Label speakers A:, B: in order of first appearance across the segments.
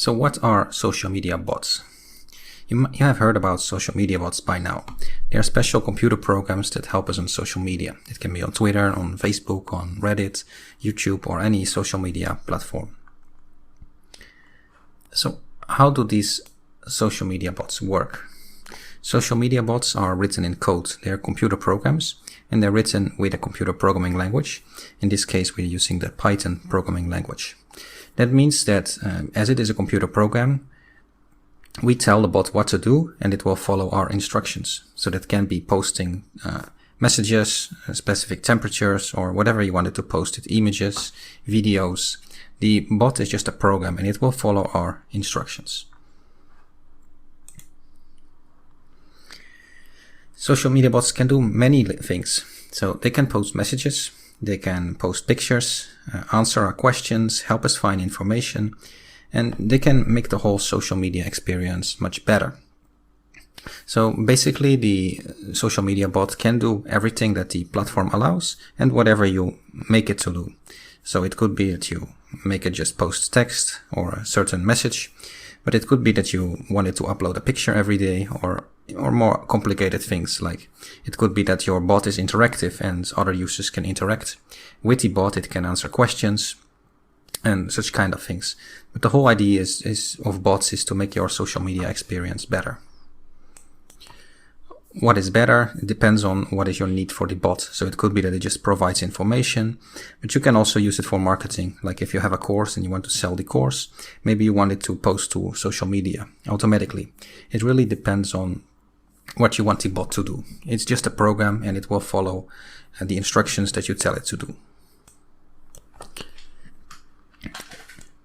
A: So what are social media bots? You have heard about social media bots by now. They are special computer programs that help us on social media. It can be on Twitter, on Facebook, on Reddit, YouTube, or any social media platform. So how do these social media bots work? Social media bots are written in code. They are computer programs, and they're written with a computer programming language. In this case, we're using the Python programming language. That means that as it is a computer program, we tell the bot what to do and it will follow our instructions. So that can be posting messages, specific temperatures, or whatever you wanted to post it, images, videos. The bot is just a program and it will follow our instructions. Social media bots can do many things. So they can post messages, they can post pictures, answer our questions, help us find information, and they can make the whole social media experience much better. So basically the social media bot can do everything that the platform allows and whatever you make it to do. So it could be that you make it just post text or a certain message, but it could be that you wanted to upload a picture every day or more complicated things, like it could be that your bot is interactive and other users can interact with the bot, it can answer questions and such kind of things. But the whole idea of bots is to make your social media experience better. What is better? It depends on what is your need for the bot. So it could be that it just provides information, but you can also use it for marketing. Like if you have a course and you want to sell the course, maybe you want it to post to social media automatically. It really depends on what you want the bot to do. It's just a program and it will follow the instructions that you tell it to do.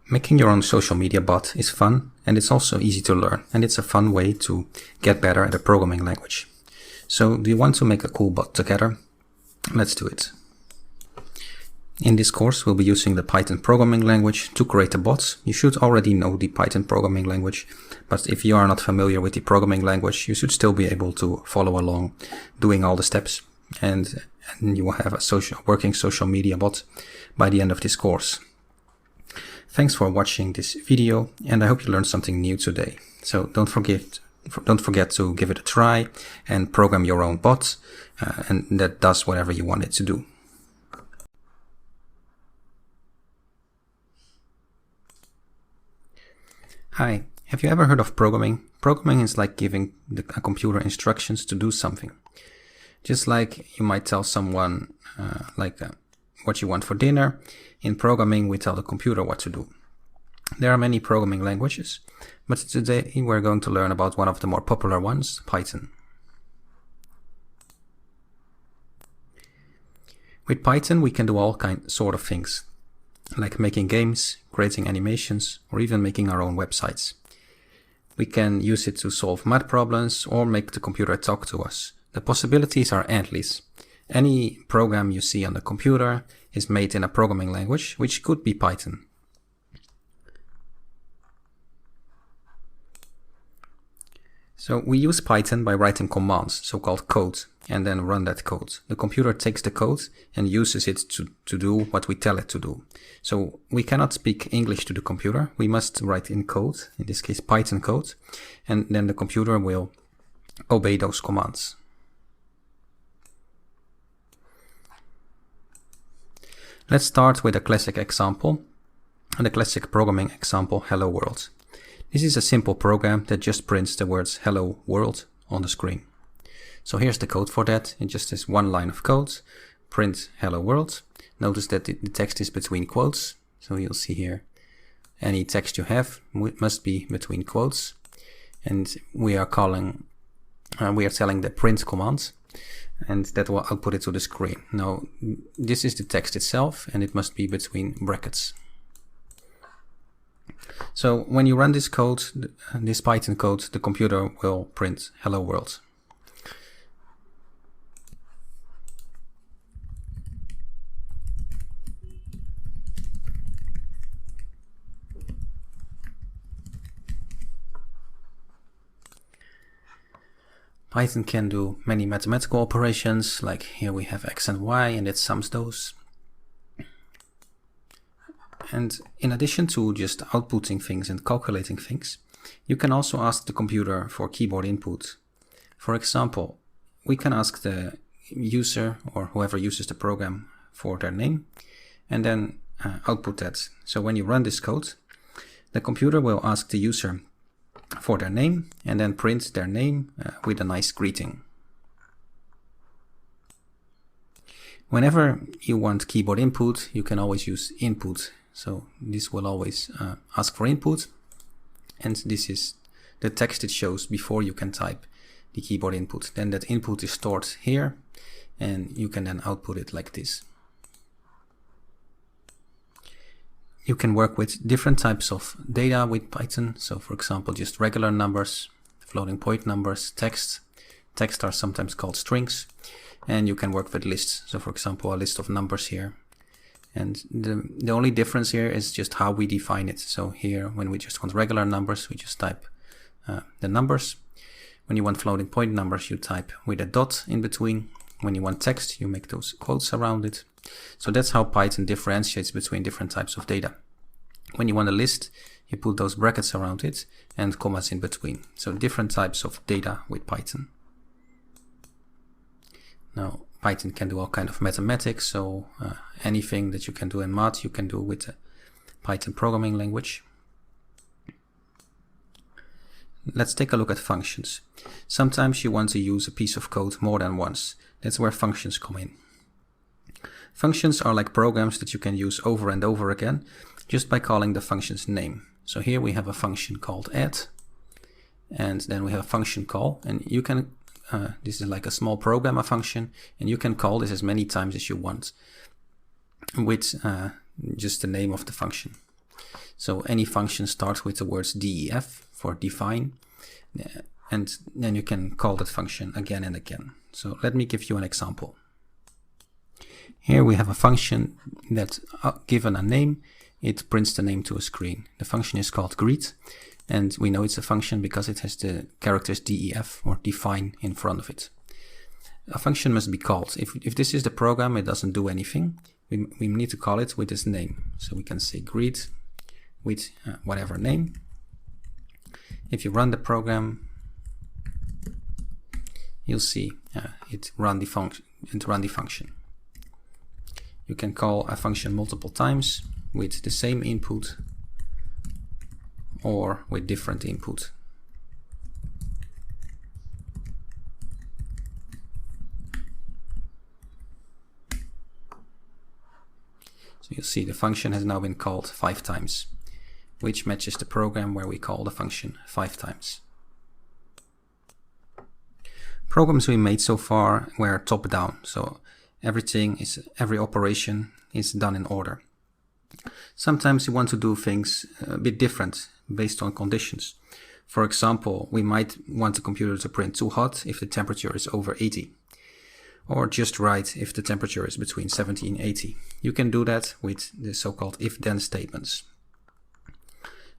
A: Making your own social media bot is fun and it's also easy to learn, and it's a fun way to get better at a programming language. So do you want to make a cool bot together? Let's do it. In this course, we'll be using the Python programming language to create a bot. You should already know the Python programming language, but if you are not familiar with the programming language, you should still be able to follow along doing all the steps, and you will have a working social media bot by the end of this course. Thanks for watching this video, and I hope you learned something new today. So don't forget to give it a try and program your own bot, and that does whatever you want it to do. Hi, have you ever heard of programming? Programming is like giving a computer instructions to do something. Just like you might tell someone what you want for dinner, in programming we tell the computer what to do. There are many programming languages, but today we're going to learn about one of the more popular ones, Python. With Python we can do all sort of things, like making games, creating animations, or even making our own websites. We can use it to solve math problems or make the computer talk to us. The possibilities are endless. Any program you see on the computer is made in a programming language, which could be Python. So we use Python by writing commands, so-called code, and then run that code. The computer takes the code and uses it to do what we tell it to do. So we cannot speak English to the computer. We must write in code, in this case Python code, and then the computer will obey those commands. Let's start with a classic example, and the classic programming example, Hello World. This is a simple program that just prints the words Hello World on the screen. So here's the code for that. It just is one line of code, print Hello World. Notice that the text is between quotes. So you'll see here, any text you have must be between quotes. And we are telling the print command, and that will output it to the screen. Now, this is the text itself, and it must be between brackets. So when you run this code, this Python code, the computer will print Hello World. Python can do many mathematical operations, like here we have x and y, and it sums those. And in addition to just outputting things and calculating things, you can also ask the computer for keyboard input. For example, we can ask the user or whoever uses the program for their name and then output that. So when you run this code, the computer will ask the user for their name and then print their name with a nice greeting. Whenever you want keyboard input, you can always use input. So this will always ask for input, and this is the text it shows before you can type the keyboard input. Then that input is stored here, and you can then output it like this. You can work with different types of data with Python. So for example, just regular numbers, floating point numbers, text. Text are sometimes called strings. And you can work with lists. So for example, a list of numbers here. And the only difference here is just how we define it. So here, when we just want regular numbers, we just type the numbers. When you want floating point numbers, you type with a dot in between. When you want text, you make those quotes around it. So that's how Python differentiates between different types of data. When you want a list, you put those brackets around it and commas in between. So different types of data with Python. Now, Python can do all kind of mathematics, so anything that you can do in math, you can do with a Python programming language. Let's take a look at functions. Sometimes you want to use a piece of code more than once. That's where functions come in. Functions are like programs that you can use over and over again just by calling the function's name. So here we have a function called add, and then we have a function call, and you can this is like a small program, a function, and you can call this as many times as you want with just the name of the function. So any function starts with the words def for define, and then you can call that function again and again. So let me give you an example. Here we have a function that, given a name, it prints the name to a screen. The function is called greet, and we know it's a function because it has the characters def or define in front of it. A function must be called. If this is the program, it doesn't do anything. We need to call it with its name. So we can say greet with whatever name. If you run the program, you'll see it run the function. You can call a function multiple times with the same input or with different input. So you'll see the function has now been called 5 times, which matches the program where we call the function 5 times. Programs we made so far were top-down, so every operation is done in order. Sometimes you want to do things a bit different based on conditions. For example, we might want the computer to print too hot if the temperature is over 80, or just right if the temperature is between 70 and 80. You can do that with the so-called if-then statements.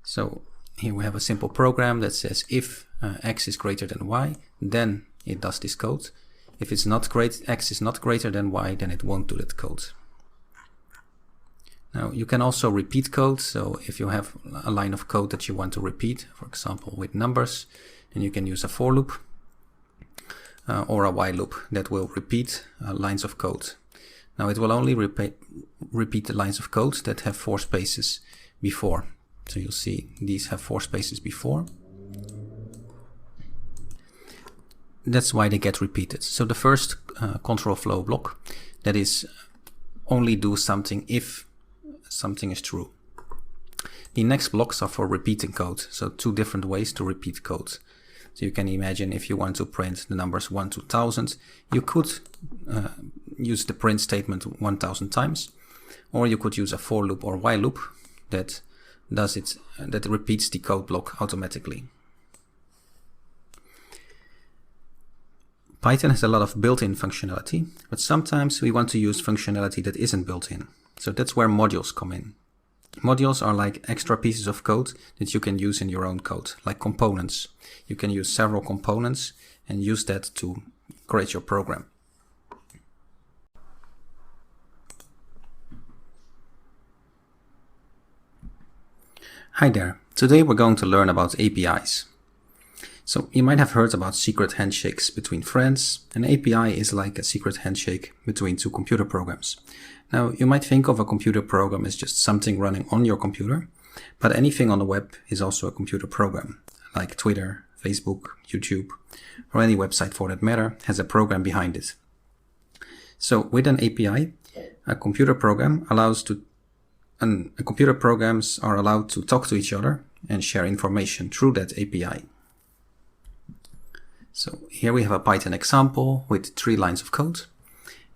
A: So here we have a simple program that says if x is greater than y, then it does this code. If it's not x is not greater than y, then it won't do that code. Now you can also repeat code. So if you have a line of code that you want to repeat, for example with numbers, then you can use a for loop or a while loop that will repeat lines of code. Now it will only repeat the lines of code that have 4 spaces before. So you'll see these have 4 spaces before. That's why they get repeated. So the first control flow block, that is only do something if something is true. The next blocks are for repeating code. So 2 different ways to repeat code. So you can imagine if you want to print the numbers 1 to 1000, you could use the print statement 1000 times, or you could use a for loop or while loop that does it, that repeats the code block automatically. Python has a lot of built-in functionality, but sometimes we want to use functionality that isn't built in. So that's where modules come in. Modules are like extra pieces of code that you can use in your own code, like components. You can use several components and use that to create your program. Hi there. Today we're going to learn about APIs. So you might have heard about secret handshakes between friends. An API is like a secret handshake between two computer programs. Now you might think of a computer program as just something running on your computer, but anything on the web is also a computer program, like Twitter, Facebook, YouTube, or any website for that matter has a program behind it. So with an API, computer programs are allowed to talk to each other and share information through that API. So here we have a Python example with 3 lines of code.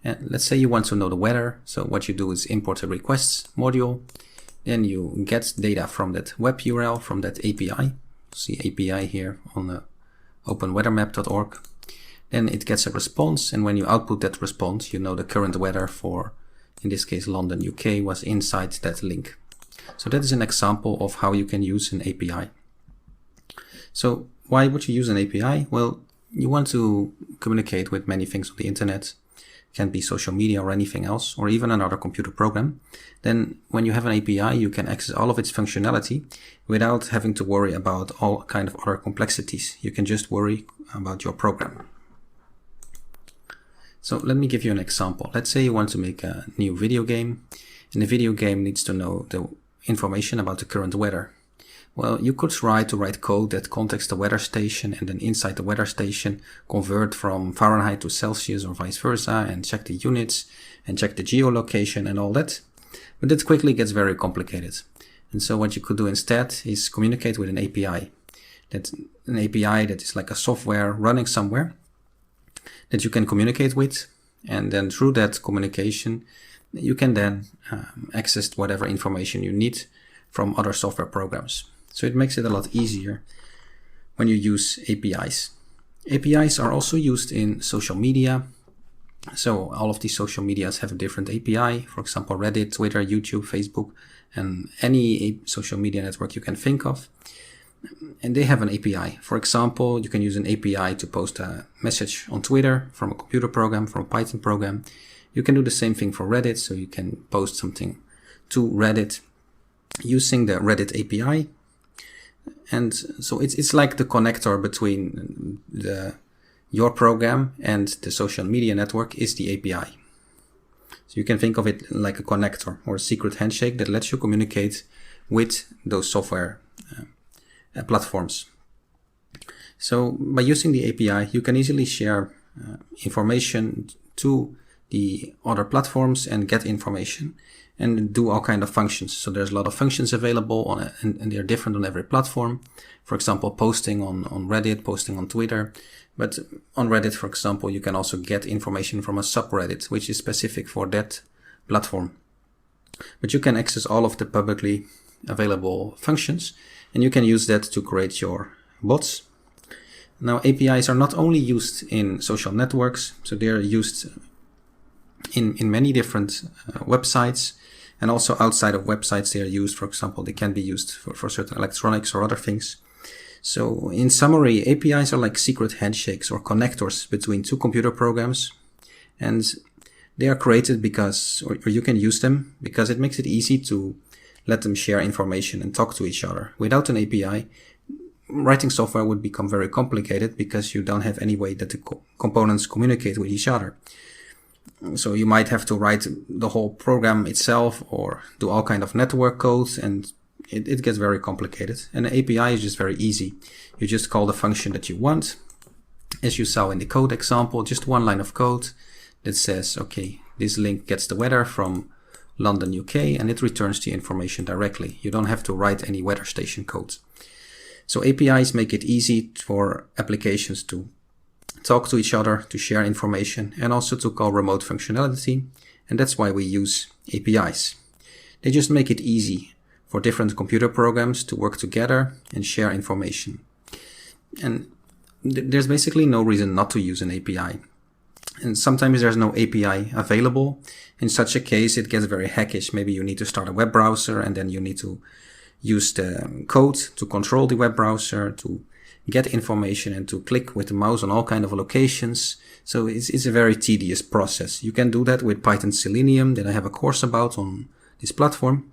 A: And let's say you want to know the weather. So what you do is import a requests module. Then you get data from that web URL, from that API. See API here on the openweathermap.org. Then it gets a response. And when you output that response, you know the current weather for, in this case, London, UK, was inside that link. So that is an example of how you can use an API. So why would you use an API? Well, you want to communicate with many things on the internet. It can be social media or anything else, or even another computer program. Then when you have an API, you can access all of its functionality without having to worry about all kind of other complexities. You can just worry about your program. So let me give you an example. Let's say you want to make a new video game, and the video game needs to know the information about the current weather. Well, you could try to write code that contacts the weather station and then inside the weather station convert from Fahrenheit to Celsius or vice versa and check the units and check the geolocation and all that. But that quickly gets very complicated. And so what you could do instead is communicate with an API. That's an API that is like a software running somewhere that you can communicate with. And then through that communication, you can then access whatever information you need from other software programs. So it makes it a lot easier when you use APIs. APIs are also used in social media. So all of these social medias have a different API. For example, Reddit, Twitter, YouTube, Facebook, and any social media network you can think of. And they have an API. For example, you can use an API to post a message on Twitter from a computer program, from a Python program. You can do the same thing for Reddit. So you can post something to Reddit using the Reddit API. And so it's like the connector between your program and the social media network is the API. So you can think of it like a connector or a secret handshake that lets you communicate with those software platforms. So by using the API, you can easily share information to the other platforms and get information and do all kind of functions. So there's a lot of functions available and they're different on every platform. For example, posting on Reddit, posting on Twitter. But on Reddit, for example, you can also get information from a subreddit, which is specific for that platform. But you can access all of the publicly available functions and you can use that to create your bots. Now, APIs are not only used in social networks, so they're used in many different websites. And also outside of websites, they are used, for example, they can be used for certain electronics or other things. So in summary, APIs are like secret handshakes or connectors between two computer programs. And they are created because, or you can use them because it makes it easy to let them share information and talk to each other. Without an API, writing software would become very complicated because you don't have any way that the components communicate with each other. So you might have to write the whole program itself or do all kind of network codes, and it gets very complicated. And an API is just very easy. You just call the function that you want. As you saw in the code example, just one line of code that says, okay, this link gets the weather from London, UK, and it returns the information directly. You don't have to write any weather station code. So APIs make it easy for applications to talk to each other, to share information, and also to call remote functionality. And that's why we use APIs. They just make it easy for different computer programs to work together and share information. And there's basically no reason not to use an API. And sometimes there's no API available. In such a case, it gets very hackish. Maybe you need to start a web browser and then you need to use the code to control the web browser, to get information and to click with the mouse on all kind of locations. So it's a very tedious process. You can do that with Python Selenium that I have a course about on this platform.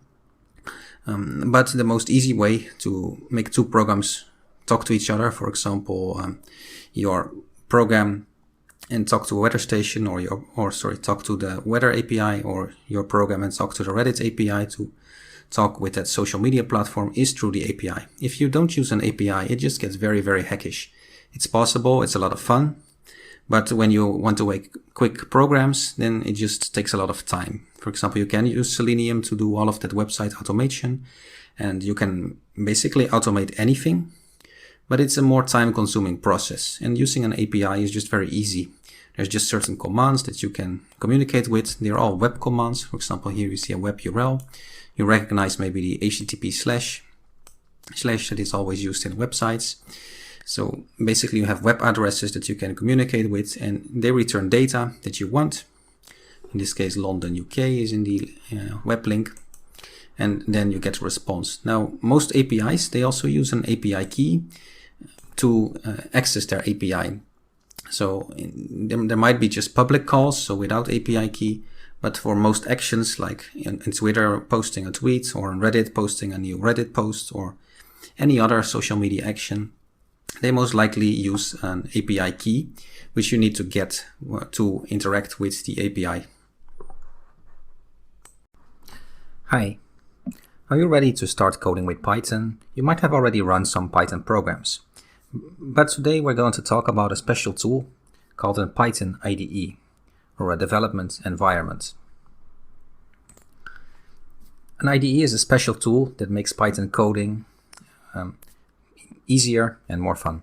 A: But the most easy way to make two programs talk to each other, for example, your program and talk to a weather station, talk to the weather API, or your program and talk to the Reddit API to talk with that social media platform, is through the API. If you don't use an API, it just gets very, very hackish. It's possible, it's a lot of fun, but when you want to make quick programs, then it just takes a lot of time. For example, you can use Selenium to do all of that website automation, and you can basically automate anything, but it's a more time-consuming process. And using an API is just very easy. There's just certain commands that you can communicate with. They're all web commands. For example, here you see a web URL. You recognize maybe the HTTP slash that is always used in websites. So basically you have web addresses that you can communicate with, and they return data that you want. In this case, London, UK is in the web link. And then you get a response. Now, most APIs, they also use an API key to access their API. So there might be just public calls, so without API key. But for most actions, like in Twitter posting a tweet, or on Reddit posting a new Reddit post, or any other social media action, they most likely use an API key, which you need to get to interact with the API. Hi, are you ready to start coding with Python? You might have already run some Python programs, but today we're going to talk about a special tool called a Python IDE, or a development environment. An IDE is a special tool that makes Python coding easier and more fun.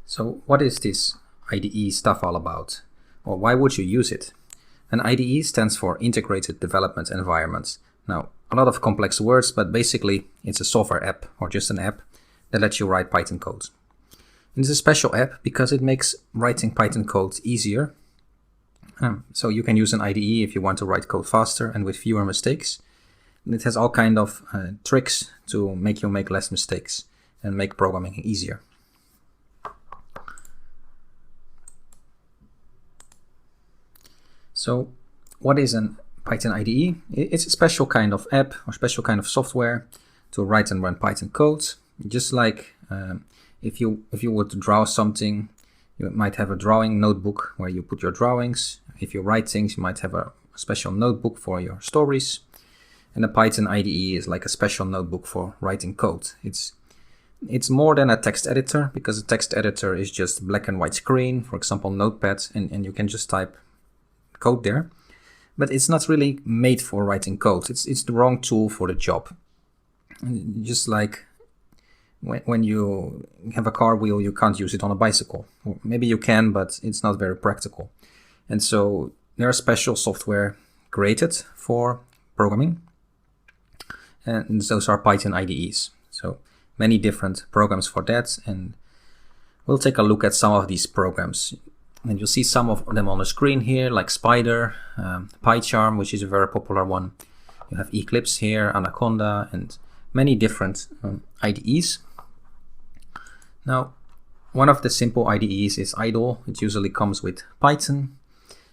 A: So what is this IDE stuff all about? Or why would you use it? An IDE stands for Integrated Development Environment. Now, a lot of complex words, but basically it's a software app, or just an app that lets you write Python code. And it's a special app because it makes writing Python code easier. So you can use an IDE if you want to write code faster and with fewer mistakes. And it has all kind of tricks to make you make less mistakes and make programming easier. So what is an Python IDE? It's a special kind of app or special kind of software to write and run Python code. Just like if you were to draw something, you might have a drawing notebook where you put your drawings. If you write things, you might have a special notebook for your stories. And a Python IDE is like a special notebook for writing code. It's more than a text editor, because a text editor is just black and white screen, for example, Notepad, and you can just type code there. But it's not really made for writing code. It's the wrong tool for the job. And just like when you have a car wheel, you can't use it on a bicycle. Or maybe you can, but it's not very practical. And so there are special software created for programming. And those are Python IDEs. So many different programs for that. And we'll take a look at some of these programs. And you'll see some of them on the screen here, like Spider, PyCharm, which is a very popular one. You have Eclipse here, Anaconda, and many different IDEs. Now, one of the simple IDEs is Idle. It usually comes with Python.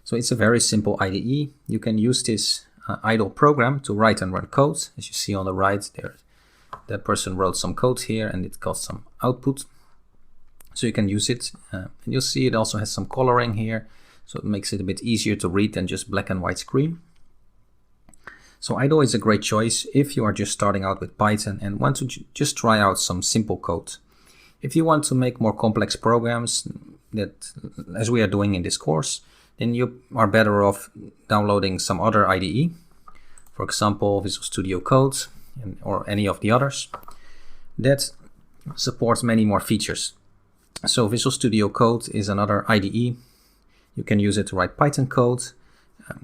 A: So it's a very simple IDE. You can use this idle program to write and run code. As you see on the right there, the person wrote some code here and it got some output. So you can use it. And you'll see it also has some coloring here. So it makes it a bit easier to read than just black and white screen. So Idle is a great choice if you are just starting out with Python and want to just try out some simple code. If you want to make more complex programs, that as we are doing in this course, then you are better off downloading some other IDE, for example, Visual Studio Code or any of the others that supports many more features. So Visual Studio Code is another IDE. You can use it to write Python code.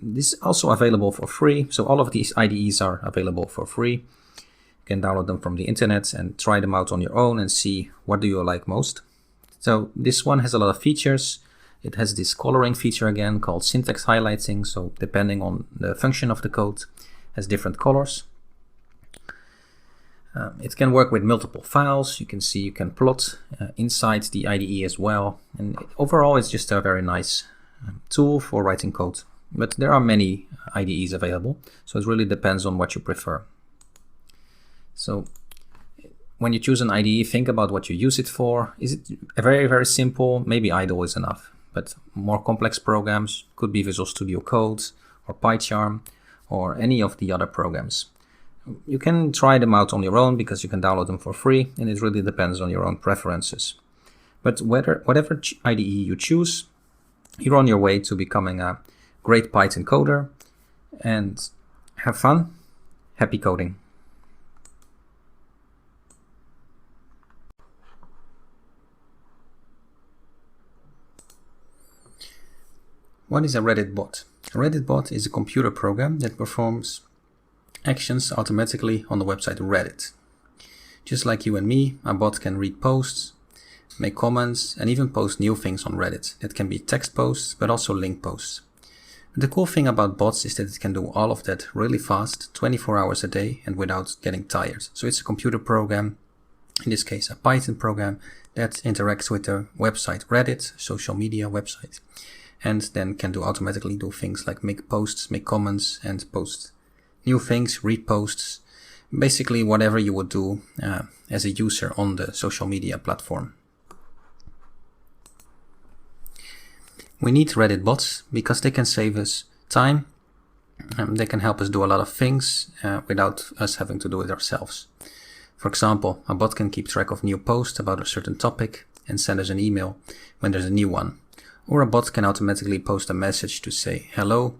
A: This is also available for free. So all of these IDEs are available for free. You can download them from the internet and try them out on your own and see what do you like most. So this one has a lot of features. It has this coloring feature again called syntax highlighting. So depending on the function of the code, it has different colors. It can work with multiple files. You can see you can plot inside the IDE as well. And overall, it's just a very nice tool for writing code. But there are many IDEs available, so it really depends on what you prefer. So when you choose an IDE, think about what you use it for. Is it very, very simple? Maybe idle is enough. But more complex programs could be Visual Studio Code or PyCharm or any of the other programs. You can try them out on your own because you can download them for free, and it really depends on your own preferences. But whatever IDE you choose, you're on your way to becoming a great Python coder. And have fun. Happy coding. What is a Reddit bot? A Reddit bot is a computer program that performs actions automatically on the website Reddit. Just like you and me, a bot can read posts, make comments, and even post new things on Reddit. That can be text posts, but also link posts. The cool thing about bots is that it can do all of that really fast, 24 hours a day, and without getting tired. So it's a computer program, in this case a Python program, that interacts with the website Reddit, social media website, and then can automatically do things like make posts, make comments, and post new things, read posts, basically whatever you would do as a user on the social media platform. We need Reddit bots because they can save us time. They can help us do a lot of things without us having to do it ourselves. For example, a bot can keep track of new posts about a certain topic and send us an email when there's a new one. Or a bot can automatically post a message to say hello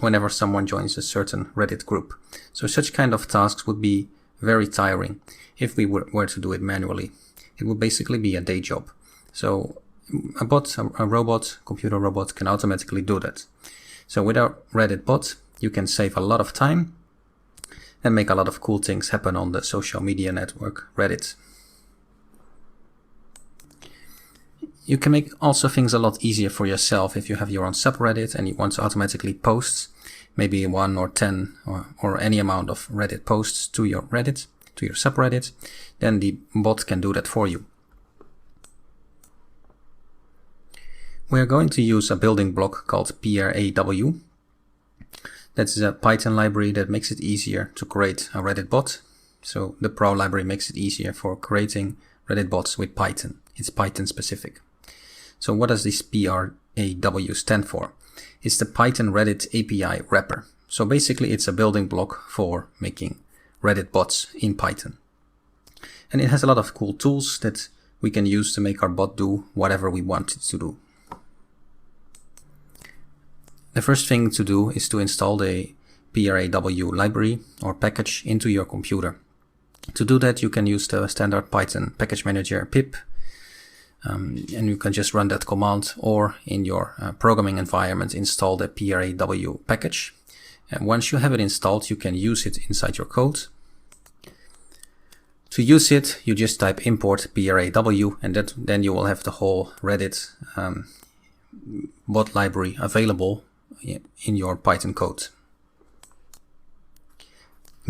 A: whenever someone joins a certain Reddit group. So such kind of tasks would be very tiring if we were to do it manually. It would basically be a day job. So a bot, a robot, computer robot can automatically do that. So with our Reddit bot, you can save a lot of time and make a lot of cool things happen on the social media network Reddit. You can make also things a lot easier for yourself if you have your own subreddit and you want to automatically post maybe 1 or 10 or any amount of Reddit posts to your Reddit, to your subreddit, then the bot can do that for you. We are going to use a building block called PRAW. That's a Python library that makes it easier to create a Reddit bot. So the Pro library makes it easier for creating Reddit bots with Python. It's Python specific. So what does this PRAW stand for? It's the Python Reddit API wrapper. So basically it's a building block for making Reddit bots in Python. And it has a lot of cool tools that we can use to make our bot do whatever we want it to do. The first thing to do is to install the PRAW library or package into your computer. To do that, you can use the standard Python package manager pip, and you can just run that command, or in your programming environment install the PRAW package. And once you have it installed, you can use it inside your code. To use it, you just type import PRAW, and then you will have the whole Reddit bot library available in your Python code.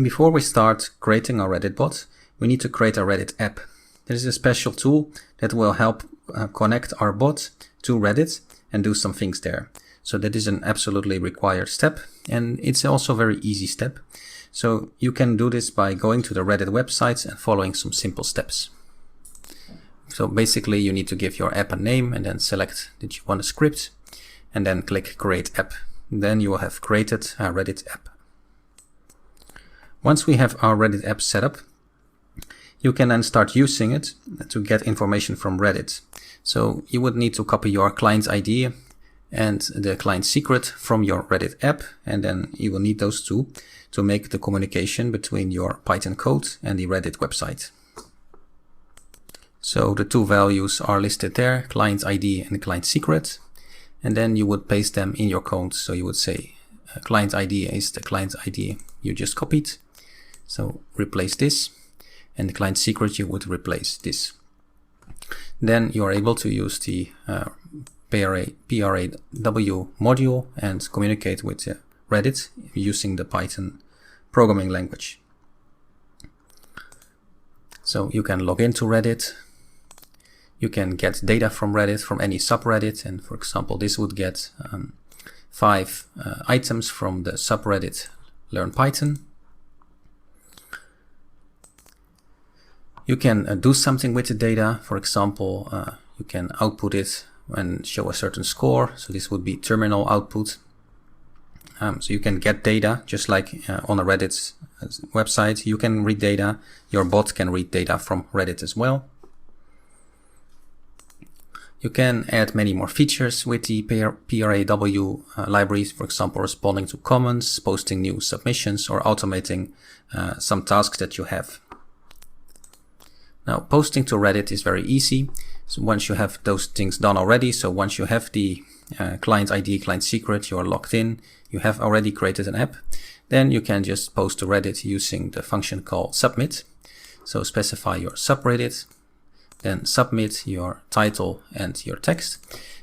A: Before we start creating our Reddit bot, we need to create a Reddit app. There is a special tool that will help connect our bot to Reddit and do some things there. So that is an absolutely required step, and it's also a very easy step. So you can do this by going to the Reddit website and following some simple steps. So basically you need to give your app a name and then select that you want a script and then click create app. Then you will have created a Reddit app. Once we have our Reddit app set up, you can then start using it to get information from Reddit. So you would need to copy your client ID and the client secret from your Reddit app, and then you will need those two to make the communication between your Python code and the Reddit website. So the two values are listed there, client ID and client secret, and then you would paste them in your code. So you would say client ID is the client ID you just copied, so replace this, and the client secret you would replace this. Then you are able to use the PRAW module and communicate with Reddit using the Python programming language. So you can log into Reddit. You can get data from Reddit, from any subreddit, and for example this would get 5 items from the subreddit Learn Python. You can do something with the data. For example, you can output it and show a certain score. So this would be terminal output. So you can get data just like on a Reddit website. You can read data. Your bot can read data from Reddit as well. You can add many more features with the PRAW libraries, for example, responding to comments, posting new submissions, or automating some tasks that you have. Now, posting to Reddit is very easy. So once you have those things done already, so once you have the client ID, client secret, you're logged in, you have already created an app, then you can just post to Reddit using the function called submit. So specify your subreddit, then submit your title and your text.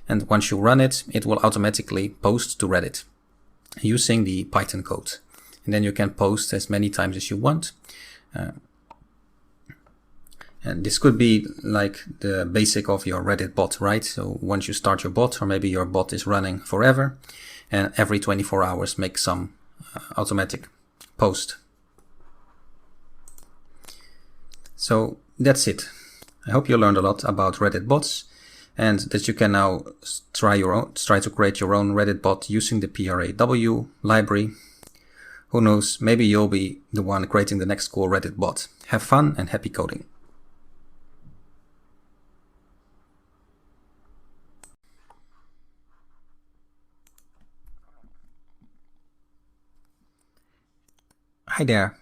A: And once you run it, it will automatically post to Reddit using the Python code. And then you can post as many times as you want. And this could be like the basic of your Reddit bot, right? So once you start your bot, or maybe your bot is running forever, and every 24 hours make some automatic post. So that's it. I hope you learned a lot about Reddit bots, and that you can now try to create your own Reddit bot using the PRAW library. Who knows, maybe you'll be the one creating the next cool Reddit bot. Have fun and happy coding. Hi there,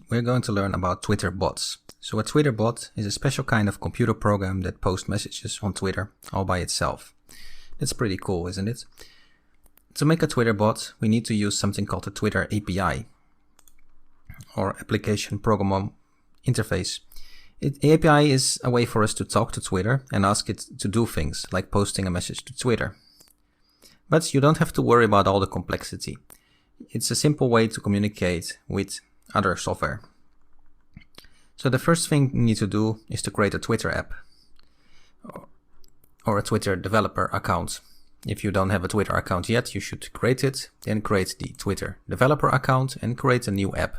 A: we're going to learn about Twitter bots. So a Twitter bot is a special kind of computer program that posts messages on Twitter all by itself. It's pretty cool, isn't it? To make a Twitter bot, we need to use something called the Twitter API, or Application Programmable Interface. The API is a way for us to talk to Twitter and ask it to do things, like posting a message to Twitter. But you don't have to worry about all the complexity. It's a simple way to communicate with other software. So the first thing you need to do is to create a Twitter app or a Twitter developer account. If you don't have a Twitter account yet, you should create it, then create the Twitter developer account and create a new app.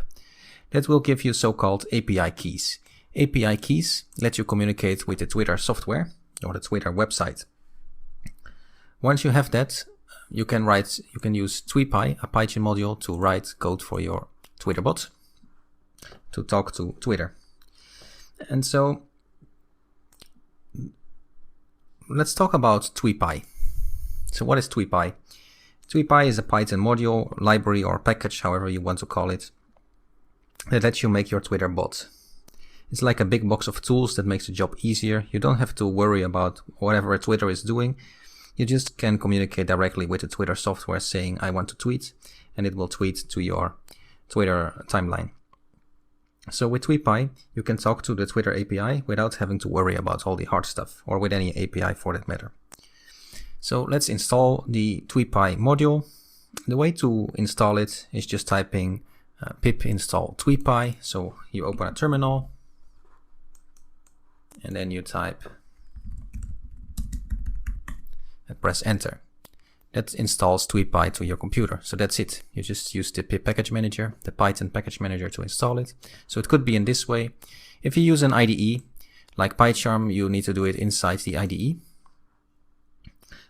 A: That will give you so-called API keys. API keys let you communicate with the Twitter software or the Twitter website. Once you have that, you can use TweetPy, a Python module, to write code for your Twitter bot to talk to Twitter. And so let's talk about TweetPy. So what is TweetPy? TweetPy is a Python module, library, or package, however you want to call it, that lets you make your Twitter bot. It's like a big box of tools that makes the job easier. You don't have to worry about whatever Twitter is doing. You just can communicate directly with the Twitter software saying, I want to tweet, and it will tweet to your Twitter timeline. So with TweetPy, you can talk to the Twitter API without having to worry about all the hard stuff, or with any API for that matter. So let's install the TweetPy module. The way to install it is just typing pip install TweetPy. So you open a terminal, and then you type and press enter. That installs TweetPy to your computer. So that's it. You just use the pip package manager, the Python package manager, to install it. So it could be in this way. If you use an IDE like PyCharm, you need to do it inside the IDE.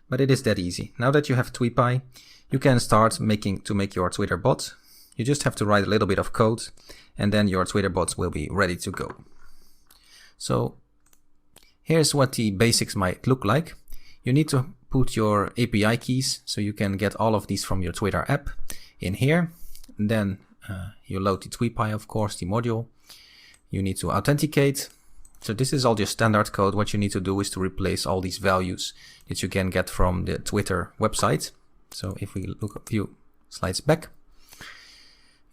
A: But it is that easy. Now that you have TweetPy, you can start make your Twitter bot. You just have to write a little bit of code, and then your Twitter bots will be ready to go. So here's what the basics might look like. You need to put your API keys, so you can get all of these from your Twitter app, in here. And then you load the TweetPy, of course, the module. You need to authenticate. So this is all your standard code. What you need to do is to replace all these values that you can get from the Twitter website. So if we look a few slides back,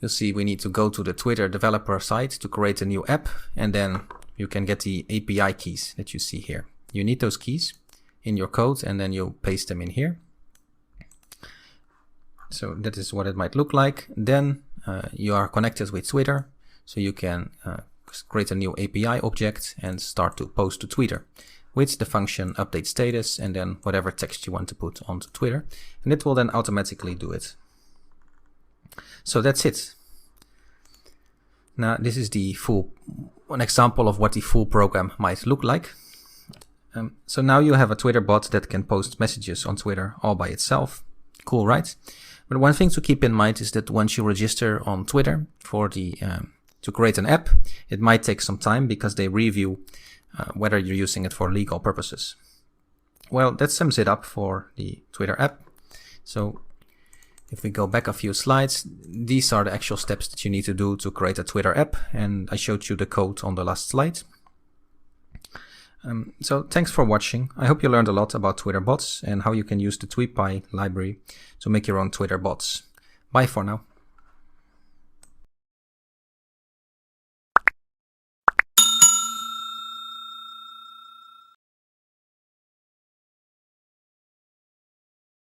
A: you'll see we need to go to the Twitter developer site to create a new app, and then you can get the API keys that you see here. You need those keys in your code, and then you paste them in here. So that is what it might look like. Then you are connected with Twitter, so you can create a new API object and start to post to Twitter with the function update status, and then whatever text you want to put onto Twitter, and it will then automatically do it. So that's it. Now this is the full an example of what the full program might look like. So now you have a Twitter bot that can post messages on Twitter all by itself. Cool, right? But one thing to keep in mind is that once you register on Twitter for to create an app, it might take some time because they review whether you're using it for legal purposes. Well, that sums it up for the Twitter app. So if we go back a few slides, these are the actual steps that you need to do to create a Twitter app, and I showed you the code on the last slide. So thanks for watching. I hope you learned a lot about Twitter bots and how you can use the TweetPy library to make your own Twitter bots. Bye for now.